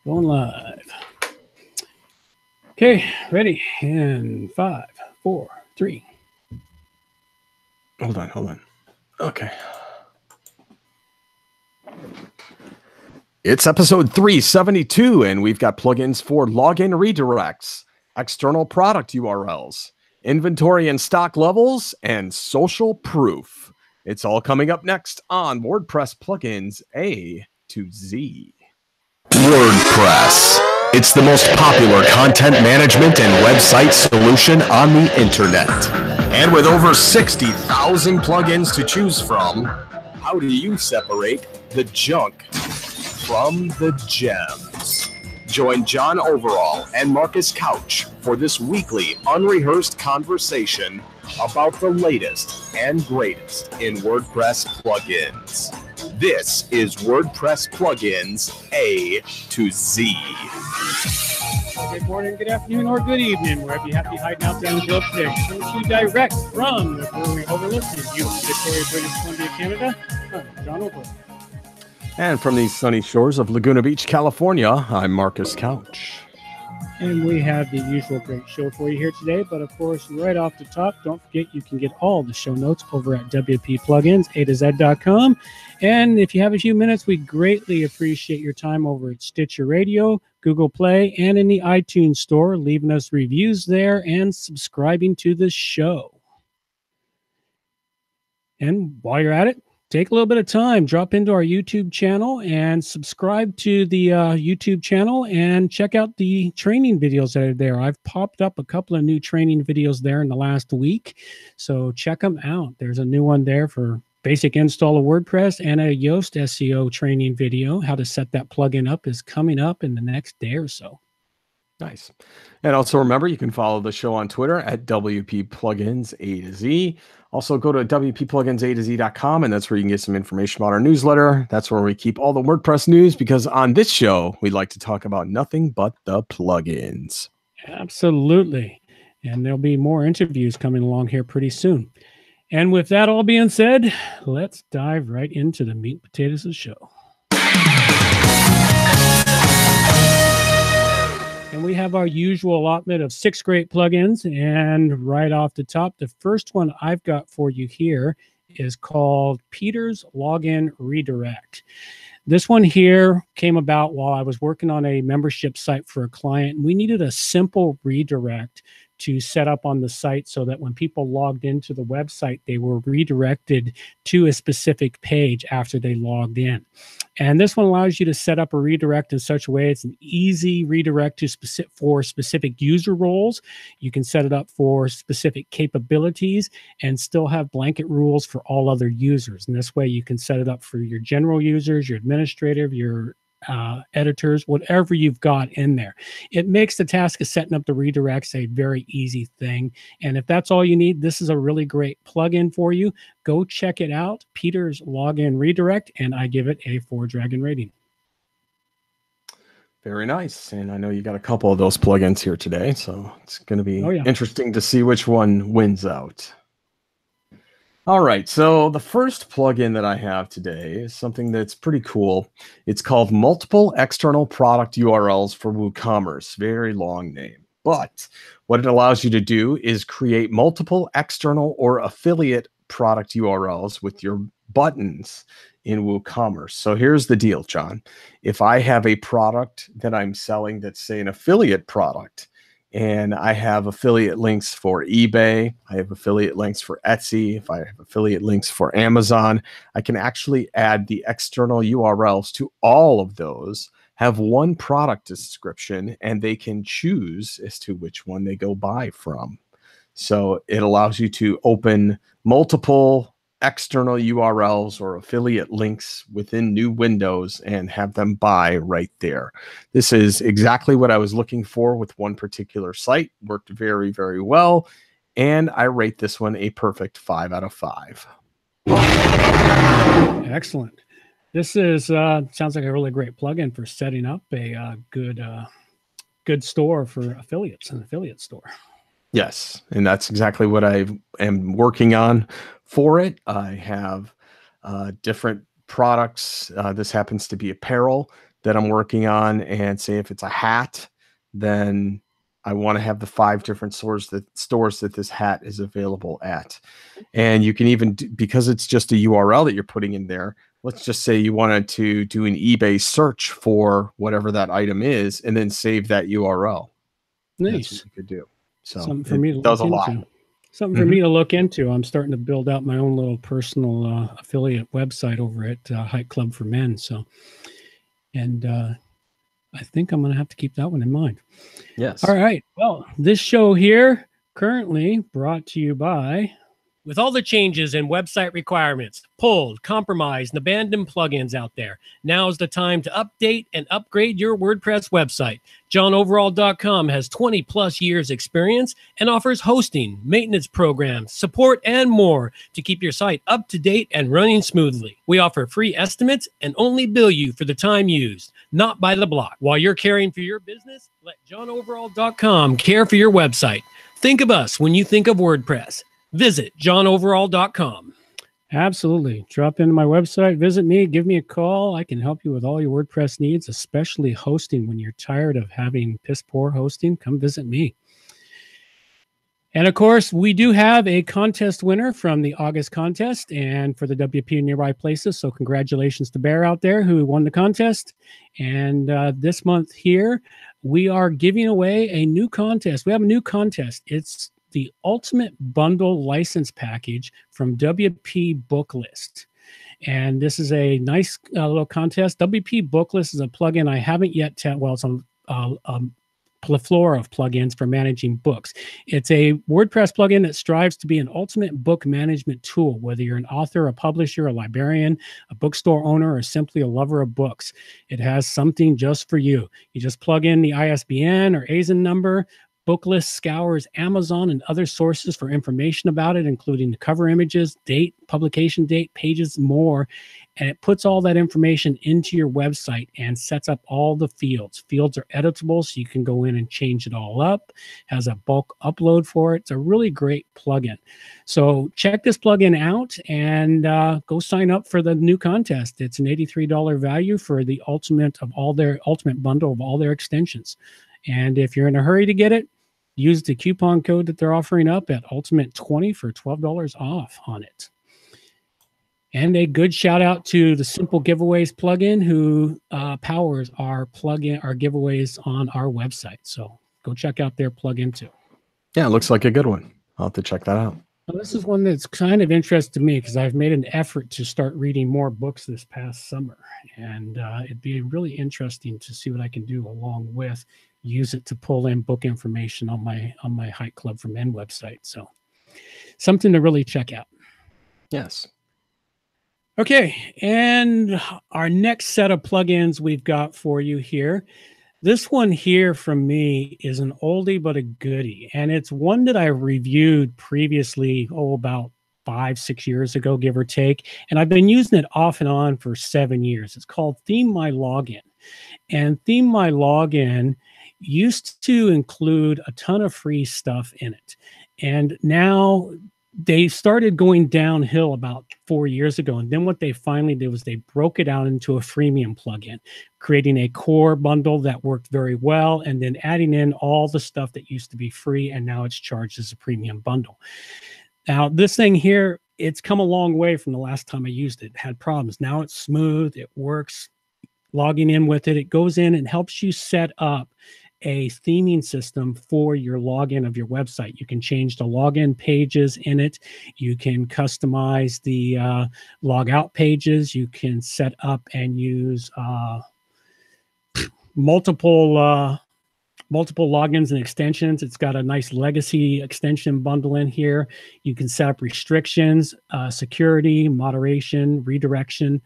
Going live. Okay, ready in 5, 4, 3. Hold on. Okay. It's episode 372, and we've got plugins for login redirects, external product URLs, inventory and stock levels, and social proof. It's all coming up next on WordPress Plugins A to Z. WordPress. It's the most popular content management and website solution on the internet. And with over 60,000 plugins to choose from, how do you separate the junk from the gems? Join John Overall and Marcus Couch for this weekly unrehearsed conversation about the latest and greatest in WordPress plugins. This is WordPress Plugins A to Z. Good morning, good afternoon, or good evening, wherever you have to be hiding out there in the globe today. Coming to you direct from the brewery overlooked in beautiful Victoria, British Columbia, Canada. I'm John Overall. And from the sunny shores of Laguna Beach, California, I'm Marcus Couch. And we have the usual great show for you here today. But of course, right off the top, don't forget you can get all the show notes over at wppluginsa2z.com. And if you have a few minutes, we greatly appreciate your time over at Stitcher Radio, Google Play, and in the iTunes Store, leaving us reviews there and subscribing to the show. And while you're at it, take a little bit of time, drop into our YouTube channel and subscribe to the YouTube channel and check out the training videos that are there. I've popped up a couple of new training videos there in the last week, so check them out. There's a new one there for basic install of WordPress, and a Yoast SEO training video. How to set that plugin up is coming up in the next day or so. Nice. And also remember, you can follow the show on Twitter at WP Plugins A to Z. Also go to WPPluginsA2Z.com, and that's where you can get some information about our newsletter. That's where we keep all the WordPress news, because on this show, we like to talk about nothing but the plugins. Absolutely. And there'll be more interviews coming along here pretty soon. And with that all being said, let's dive right into the meat and potatoes of the show. And we have our usual allotment of 6 great plugins. And right off the top, the first one I've got for you here is called Peter's Login Redirect. This one here came about while I was working on a membership site for a client. We needed a simple redirect to set up on the site so that when people logged into the website, they were redirected to a specific page after they logged in. And this one allows you to set up a redirect in such a way it's an easy redirect for specific user roles. You can set it up for specific capabilities and still have blanket rules for all other users. And this way you can set it up for your general users, your administrative, your editors, whatever you've got in there. It makes the task of setting up the redirects a very easy thing. And if that's all you need, this is a really great plugin for you. Go check it out, Peter's Login Redirect, and I give it a 4-dragon rating. Very nice. And I know you got a couple of those plugins here today, so it's going to be interesting to see which one wins out. All right, so the first plugin that I have today is something that's pretty cool. It's called Multiple External Product URLs for WooCommerce. Very long name. But what it allows you to do is create multiple external or affiliate product URLs with your buttons in WooCommerce. So here's the deal, John. If I have a product that I'm selling that's, say, an affiliate product, and I have affiliate links for eBay, I have affiliate links for Etsy, if I have affiliate links for Amazon, I can actually add the external URLs to all of those, have one product description, and they can choose as to which one they go buy from. So it allows you to open multiple external URLs or affiliate links within new windows and have them buy right there. This is exactly what I was looking for with one particular site. Worked very, very well. And I rate this one a perfect 5 out of 5. Excellent. This is sounds like a really great plugin for setting up a good store for affiliates, an affiliate store. Yes, and that's exactly what I am working on for it. I have different products. This happens to be apparel. that I'm working on, and say if it's a hat, then I want to have the 5 different stores that this hat is available at. And you can even because it's just a URL that you're putting in there. Let's just say you wanted to do an eBay search for whatever that item is, and then save that URL. Nice. That's what you could do. So something for me to does look a lot. into. Something for me to look into. I'm starting to build out my own little personal affiliate website over at Hike Club for Men. So, and I think I'm going to have to keep that one in mind. Yes. All right. Well, this show here currently brought to you by... With all the changes in website requirements, pulled, compromised, and abandoned plugins out there, now's the time to update and upgrade your WordPress website. JohnOverall.com has 20 plus years experience and offers hosting, maintenance programs, support, and more to keep your site up to date and running smoothly. We offer free estimates and only bill you for the time used, not by the block. While you're caring for your business, let JohnOverall.com care for your website. Think of us when you think of WordPress. Visit johnoverall.com. Absolutely. Drop into my website, visit me, give me a call. I can help you with all your WordPress needs, especially hosting. When you're tired of having piss poor hosting, come visit me. And of course, we do have a contest winner from the August contest and for the WP Nearby Places. So congratulations to Bear out there who won the contest. And this month here, we are giving away a new contest. We have a new contest. It's the Ultimate Bundle License Package from WP Booklist. And this is a nice little contest. WP Booklist is a plugin I haven't yet tested. Well, it's a plethora of plugins for managing books. It's a WordPress plugin that strives to be an ultimate book management tool, whether you're an author, a publisher, a librarian, a bookstore owner, or simply a lover of books. It has something just for you. You just plug in the ISBN or ASIN number. Booklist scours Amazon and other sources for information about it, including the cover images, date, publication date, pages, more. And it puts all that information into your website and sets up all the fields. Fields are editable, so you can go in and change it all up. Has a bulk upload for it. It's a really great plugin. So check this plugin out and go sign up for the new contest. It's an $83 value for the ultimate bundle of all their extensions. And if you're in a hurry to get it, use the coupon code that they're offering up at Ultimate20 for $12 off on it. And a good shout out to the Simple Giveaways plugin who powers our giveaways on our website. So go check out their plugin too. Yeah, it looks like a good one. I'll have to check that out. Well, this is one that's kind of interesting to me because I've made an effort to start reading more books this past summer. And it'd be really interesting to see what I can do along with use it to pull in book information on my Hike Club for Men website. So something to really check out. Yes. Okay. And our next set of plugins we've got for you here. This one here from me is an oldie but a goodie. And it's one that I reviewed previously, about 5-6 years ago, give or take. And I've been using it off and on for 7 years. It's called Theme My Login. And Theme My Login used to include a ton of free stuff in it. And now they started going downhill about 4 years ago. And then what they finally did was they broke it out into a freemium plugin, creating a core bundle that worked very well, and then adding in all the stuff that used to be free, and now it's charged as a premium bundle. Now, this thing here, it's come a long way from the last time I used it. It had problems. Now it's smooth. It works. Logging in with it, it goes in and helps you set up a theming system for your login of your website. You can change the login pages in it. You can customize the log out pages. You can set up and use multiple logins and extensions. It's got a nice legacy extension bundle in here. You can set up restrictions, security, moderation, redirection,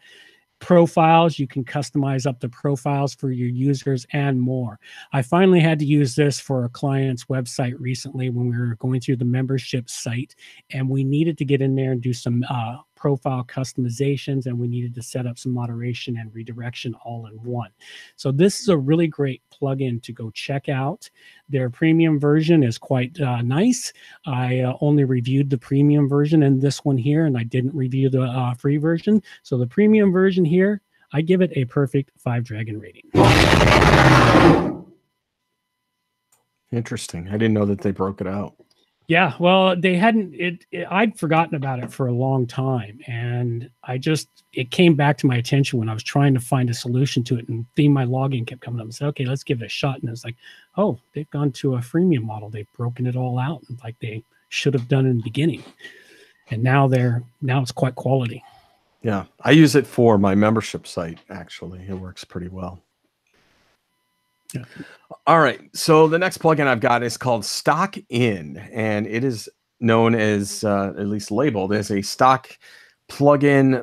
profiles. You can customize up the profiles for your users and more. I finally had to use this for a client's website recently when we were going through the membership site, and we needed to get in there and do some profile customizations, and we needed to set up some moderation and redirection all in one. So this is a really great plugin to go check out. Their premium version is quite nice. I only reviewed the premium version in this one here, and I didn't review the free version. So the premium version here, I give it a perfect 5 dragon rating. Interesting. I didn't know that they broke it out. Yeah, well, they hadn't. I'd forgotten about it for a long time, and it came back to my attention when I was trying to find a solution to it, and my login kept coming up. I said, okay, let's give it a shot. And it's like, oh, they've gone to a freemium model. They've broken it all out, like they should have done in the beginning. And now it's quite quality. Yeah, I use it for my membership site. Actually, it works pretty well. Yeah. All right. So the next plugin I've got is called Stock In, and it is known as, at least labeled as a stock plugin.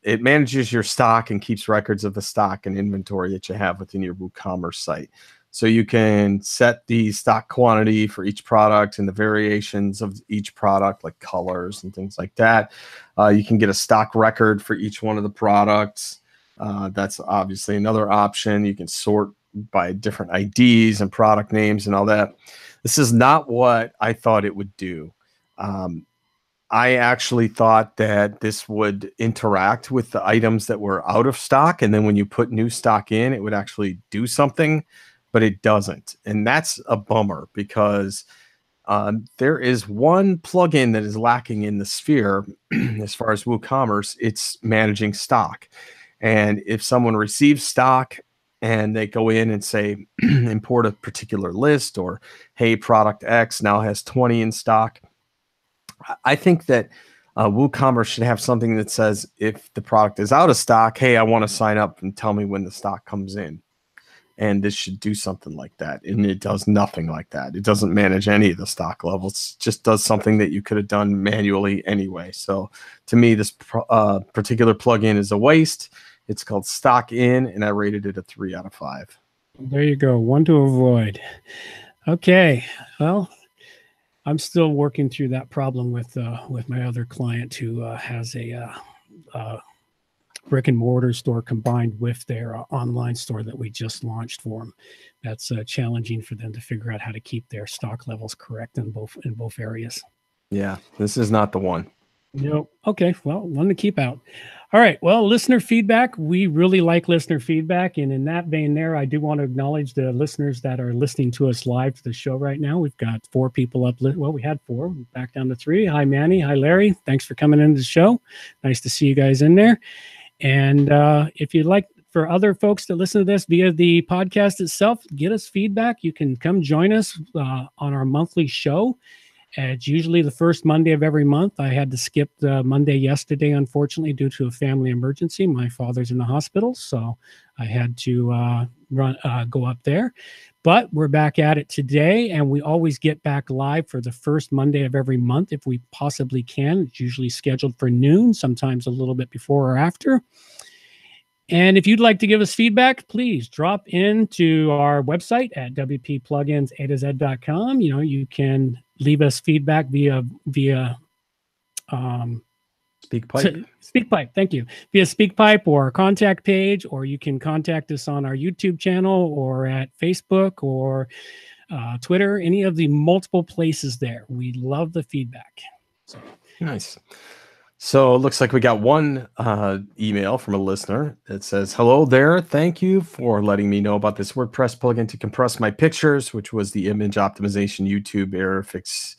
It manages your stock and keeps records of the stock and inventory that you have within your WooCommerce site. So you can set the stock quantity for each product and the variations of each product, like colors and things like that. You can get a stock record for each one of the products. That's obviously another option. You can sort by different IDs and product names and all that. This is not what I thought it would do. I actually thought that this would interact with the items that were out of stock, and then when you put new stock in, it would actually do something, but it doesn't. And that's a bummer, because there is one plugin that is lacking in the sphere as far as WooCommerce. It's managing stock. And if someone receives stock and they go in and say, import a particular list, or, hey, product X now has 20 in stock, I think that WooCommerce should have something that says, if the product is out of stock, hey, I want to sign up and tell me when the stock comes in. And this should do something like that. And it does nothing like that. It doesn't manage any of the stock levels. It just does something that you could have done manually anyway. So to me, this particular plugin is a waste. It's called Stock In, and I rated it a 3 out of 5. There you go. One to avoid. Okay. Well, I'm still working through that problem with my other client who has a brick and mortar store combined with their online store that we just launched for them. That's challenging for them to figure out how to keep their stock levels correct in both areas. Yeah, this is not the one. Nope. Okay. Well, one to keep out. All right. Well, listener feedback. We really like listener feedback. And in that vein there, I do want to acknowledge the listeners that are listening to us live to the show right now. We've got 4 people up. Well, we had 4, back down to 3. Hi, Manny. Hi, Larry. Thanks for coming into the show. Nice to see you guys in there. And if you'd like for other folks to listen to this via the podcast itself, get us feedback. You can come join us on our monthly show. It's usually the first Monday of every month. I had to skip the Monday yesterday, unfortunately, due to a family emergency. My father's in the hospital, so I had to go up there. But we're back at it today, and we always get back live for the first Monday of every month if we possibly can. It's usually scheduled for noon, sometimes a little bit before or after. And if you'd like to give us feedback, please drop into our website at wpplugins.com. You can leave us feedback via SpeakPipe. Thank you. Via SpeakPipe or our contact page, or you can contact us on our YouTube channel or at Facebook or Twitter, any of the multiple places there. We love the feedback. So. Nice. So it looks like we got one email from a listener that says, hello there. Thank you for letting me know about this WordPress plugin to compress my pictures, which was the image optimization YouTube error fix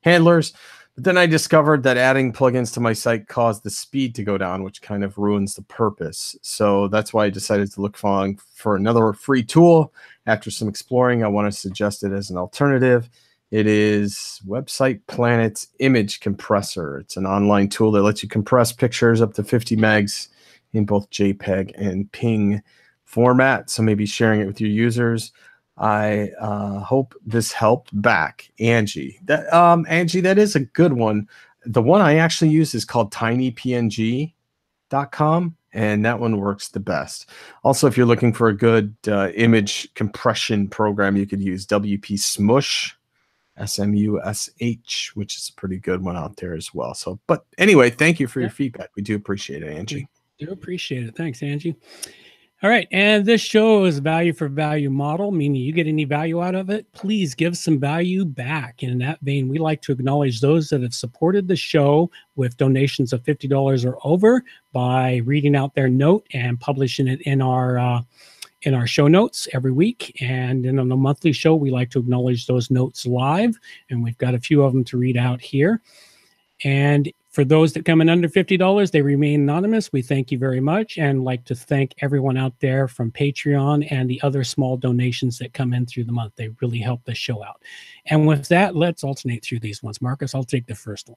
handlers. But then I discovered that adding plugins to my site caused the speed to go down, which kind of ruins the purpose. So that's why I decided to look for another free tool. After some exploring, I want to suggest it as an alternative. It is Website Planet's Image Compressor. It's an online tool that lets you compress pictures up to 50 megs in both JPEG and PNG format. So maybe sharing it with your users. I hope this helped back. Angie, Angie, that is a good one. The one I actually use is called tinypng.com, and that one works the best. Also, if you're looking for a good image compression program, you could use WP Smush. SMUSH, which is a pretty good one out there as well. So, but anyway, thank you for your feedback. We do appreciate it, Angie. We do appreciate it. Thanks, Angie. All right. And this show is value for value model, meaning you get any value out of it, please give some value back. And in that vein, we like to acknowledge those that have supported the show with donations of $50 or over by reading out their note and publishing it in our show notes every week. And then on the monthly show, we like to acknowledge those notes live. And we've got a few of them to read out here. And for those that come in under $50, they remain anonymous. We thank you very much, and like to thank everyone out there from Patreon and the other small donations that come in through the month. They really help the show out. And with that, let's alternate through these ones. Marcus, I'll take the first one.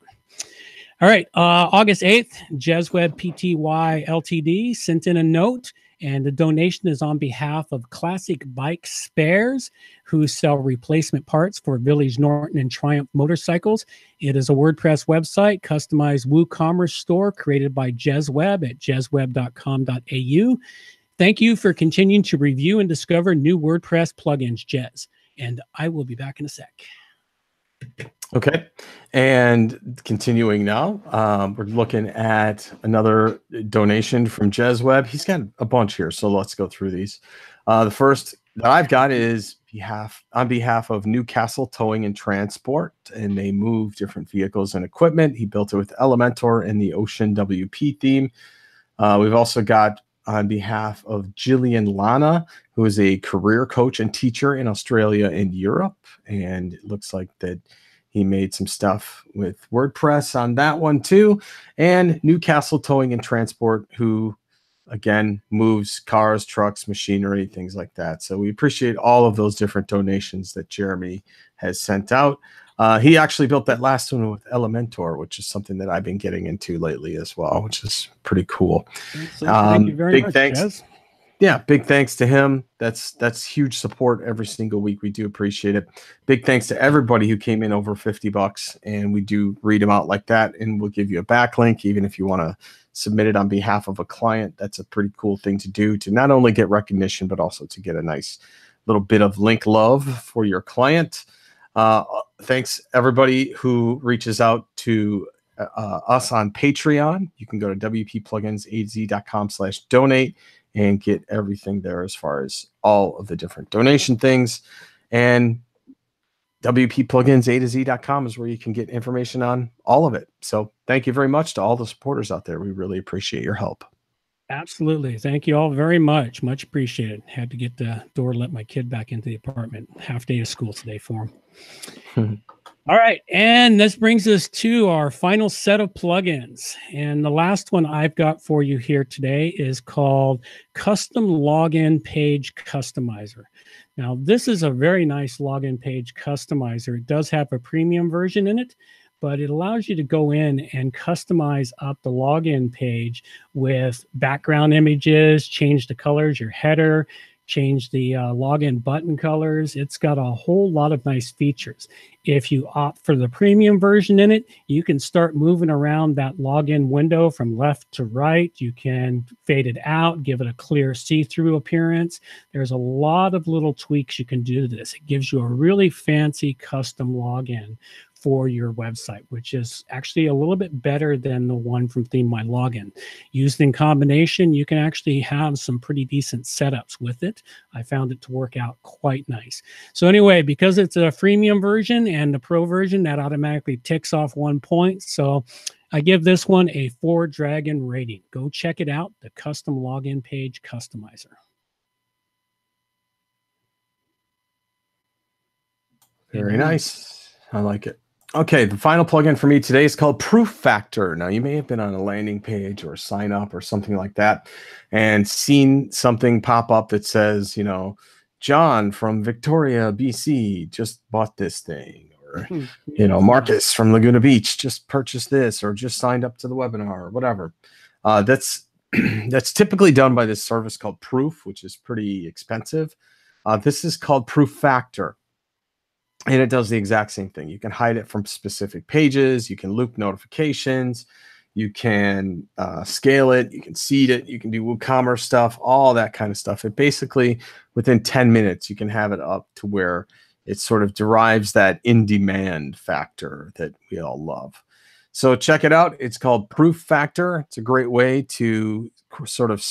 All right, August 8th, JezWeb Pty Ltd sent in a note, and the donation is on behalf of Classic Bike Spares, who sell replacement parts for Village, Norton, and Triumph motorcycles. It is a WordPress website, customized WooCommerce store created by JezWeb at jezweb.com.au. Thank you for continuing to review and discover new WordPress plugins, Jez. And I will be back in a sec. Okay, and continuing now, we're looking at another donation from JezWeb. He's got a bunch here, so let's go through these. The first that I've got is on behalf of Newcastle Towing and Transport, and they move different vehicles and equipment. He built it with Elementor and the Ocean WP theme. We've also got on behalf of Jillian Lana, who is a career coach and teacher in Australia and Europe, and it looks like that he made some stuff with WordPress on that one too. And Newcastle Towing and Transport, who again moves cars, trucks, machinery, things like that. So we appreciate all of those different donations that Jeremy has sent out. He actually built that last one with Elementor, which is something that I've been getting into lately as well, which is pretty cool. So thank you very much, thanks. Jez. Yeah, big thanks to him. That's huge support every single week. We do appreciate it. Big thanks to everybody who came in over $50, and we do read them out like that, and we'll give you a backlink even if you want to submit it on behalf of a client. That's a pretty cool thing to do, to not only get recognition but also to get a nice little bit of link love for your client. Thanks everybody who reaches out to us on Patreon. You can go to wppluginsaz.com/donate and get everything there as far as all of the different donation things. And wppluginsaz.com is where you can get information on all of it. So thank you very much to all the supporters out there. We really appreciate your help. Absolutely. Thank you all very much. Much appreciated. Had to get the door, let my kid back into the apartment. Half day of school today for him. All right, and this brings us to our final set of plugins. And the last one I've got for you here today is called Custom Login Page Customizer. Now, this is a very nice login page customizer. It does have a premium version in it, but it allows you to go in and customize up the login page with background images, change the colors, your header, change the login button colors. It's got a whole lot of nice features. If you opt for the premium version in it, you can start moving around that login window from left to right. You can fade it out, give it a clear see-through appearance. There's a lot of little tweaks you can do to this. It gives you a really fancy custom login for your website, which is actually a little bit better than the one from Theme My Login. Used in combination, you can actually have some pretty decent setups with it. I found it to work out quite nice. So anyway, because it's a freemium version and the pro version, that automatically ticks off 1 point. So I give this one a 4 dragon rating. Go check it out, the Custom Login Page Customizer. Very nice. I like it. Okay, the final plugin for me today is called Proof Factor. Now, you may have been on a landing page or sign up or something like that and seen something pop up that says, you know, John from Victoria, BC just bought this thing, or, you know, Marcus from Laguna Beach just purchased this, or just signed up to the webinar, or whatever. That's typically done by this service called Proof, which is pretty expensive. This is called Proof Factor. And it does the exact same thing. You can hide it from specific pages. You can loop notifications. You can scale it. You can seed it. You can do WooCommerce stuff, all that kind of stuff. It basically, within 10 minutes, you can have it up to where it sort of derives that in-demand factor that we all love. So check it out. It's called Proof Factor. It's a great way to sort of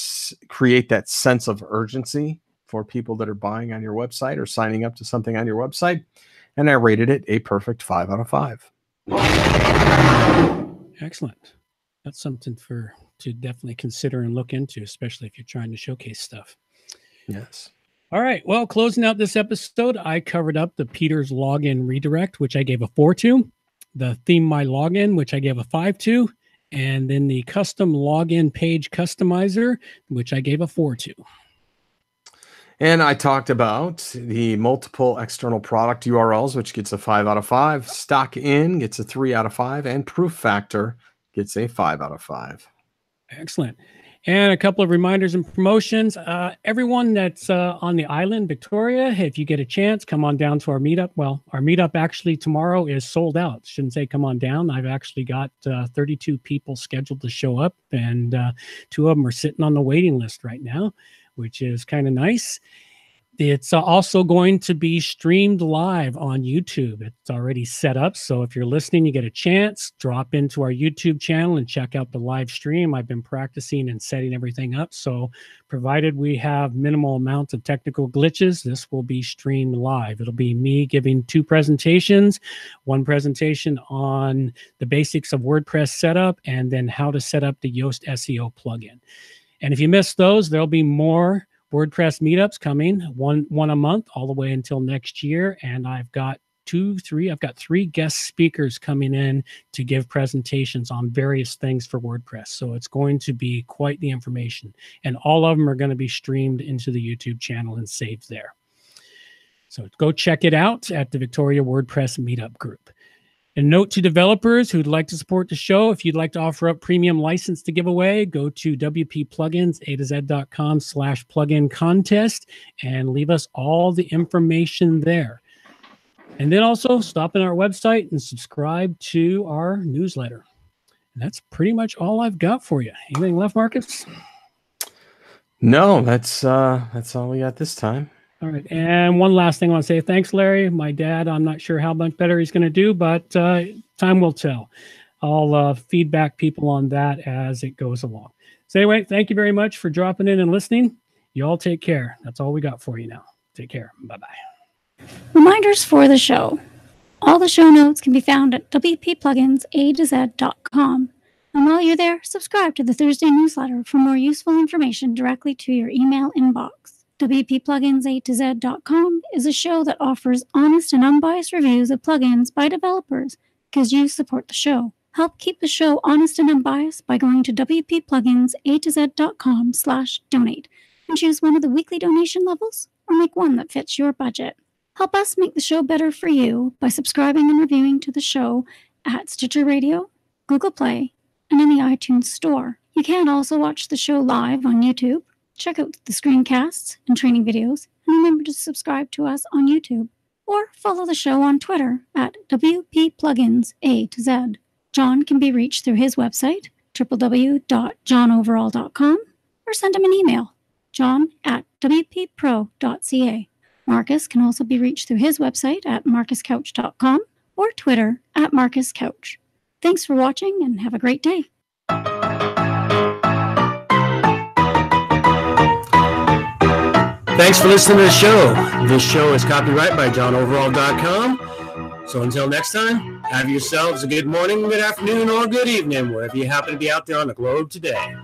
create that sense of urgency for people that are buying on your website or signing up to something on your website. And I rated it a perfect 5 out of 5. Excellent. That's something to definitely consider and look into, especially if you're trying to showcase stuff. Yes. All right. Well, closing out this episode, I covered up the Peters login redirect, which I gave a 4 to, the theme my login, which I gave a 5 to, and then the custom login page customizer, which I gave a 4 to. And I talked about the multiple external product URLs, which gets a 5 out of 5. Stock in gets a 3 out of 5, and Proof Factor gets a 5 out of 5. Excellent. And a couple of reminders and promotions. Everyone that's on the island, Victoria, if you get a chance, come on down to our meetup. Well, our meetup actually tomorrow is sold out. Shouldn't say come on down. I've actually got 32 people scheduled to show up, and 2 of them are sitting on the waiting list right now, which is kind of nice. It's also going to be streamed live on YouTube. It's already set up. So if you're listening, you get a chance, drop into our YouTube channel and check out the live stream. I've been practicing and setting everything up. So provided we have minimal amounts of technical glitches, this will be streamed live. It'll be me giving 2 presentations, one presentation on the basics of WordPress setup, and then how to set up the Yoast SEO plugin. And if you missed those, there'll be more WordPress meetups coming, one a month all the way until next year. And I've got 3 guest speakers coming in to give presentations on various things for WordPress. So it's going to be quite the information. And all of them are going to be streamed into the YouTube channel and saved there. So go check it out at the Victoria WordPress Meetup group. A note to developers who'd like to support the show, if you'd like to offer up premium license to give away, go to wpplugins.com/plugin contest and leave us all the information there. And then also stop in our website and subscribe to our newsletter. And that's pretty much all I've got for you. Anything left, Marcus? No, that's all we got this time. All right. And one last thing I want to say. Thanks, Larry. My dad, I'm not sure how much better he's going to do, but time will tell. I'll feedback people on that as it goes along. So anyway, thank you very much for dropping in and listening. You all take care. That's all we got for you now. Take care. Bye-bye. Reminders for the show. All the show notes can be found at wppluginsa2z.com. And while you're there, subscribe to the Thursday newsletter for more useful information directly to your email inbox. wppluginsa2z.com is a show that offers honest and unbiased reviews of plugins by developers because you support the show. Help keep the show honest and unbiased by going to wppluginsa2z.com/donate and choose one of the weekly donation levels or make one that fits your budget. Help us make the show better for you by subscribing and reviewing to the show at Stitcher Radio, Google Play, and in the iTunes Store. You can also watch the show live on YouTube. Check out the screencasts and training videos, and remember to subscribe to us on YouTube. Or follow the show on Twitter at WPPluginsA2Z. John can be reached through his website, www.johnoverall.com, or send him an email, john@wppro.ca. Marcus can also be reached through his website at marcuscouch.com or Twitter at marcuscouch. Thanks for watching and have a great day. Thanks for listening to the show. This show is copyright by johnoverall.com. So until next time, have yourselves a good morning, good afternoon, or good evening, wherever you happen to be out there on the globe today.